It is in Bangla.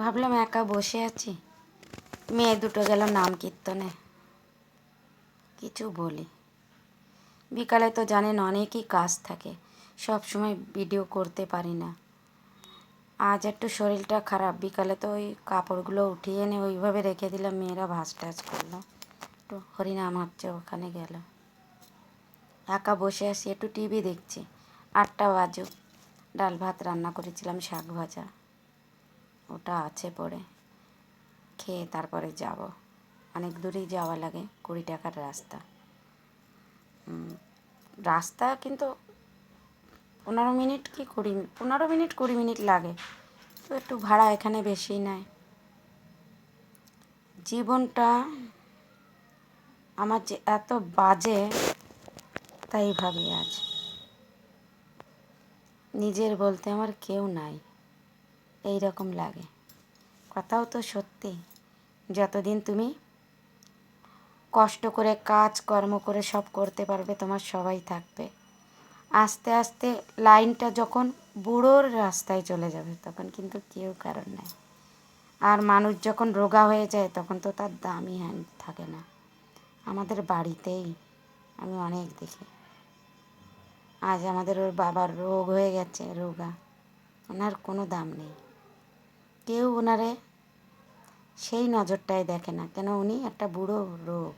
ভাবলাম একা বসে আছি, মেয়ে দুটো গেল নাম কীর্তনে, কিছু বলি। বিকালে তো জানেন অনেকই কাজ থাকে, সব সময় ভিডিও করতে পারি না। আজ একটু শরীরটা খারাপ, বিকালে তো ওই কাপড়গুলো উঠিয়ে এনে ওইভাবে রেখে দিলাম, মেয়েরা ভাঁজ টাজ করলো, একটু হরিনাম হচ্ছে ওখানে গেল। একা বসে আছি, একটু টিভি দেখছি। 8টা বাজুক, ডাল ভাত রান্না করেছিলাম, শাক ভাজা, ওটা আছে পড়ে, খেয়ে তারপরে যাব। অনেক দূরেই যাওয়া লাগে, 20 টাকার রাস্তা। রাস্তা কিন্তু 15 মিনিট কি 20 মিনিট লাগে, তো একটু ভাড়া এখানে বেশি নেয়। জীবনটা আমার যে এত বাজে, তাই ভাবি আজ নিজের বলতে আমার কেউ নাই, এই রকম লাগে। কথাও তো সত্যি, যতদিন তুমি কষ্ট করে কাজ কর্ম করে সব করতে পারবে, তোমার সবাই থাকবে। আস্তে আস্তে লাইনটা যখন বুড়োর রাস্তায় চলে যাবে, তখন কিন্তু কেউ কারণ নেই। আর মানুষ যখন রোগা হয়ে যায়, তখন তো তার দামই থাকে না। আমাদের বাড়িতেই আমি অনেক দেখি, আজ আমাদের ওর বাবার রোগ হয়ে গেছে, রোগা, ওনার কোনো দাম নেই, কেউ ওনারে সেই নজরটায় দেখে না, কেন উনি একটা বুড়ো রোগ।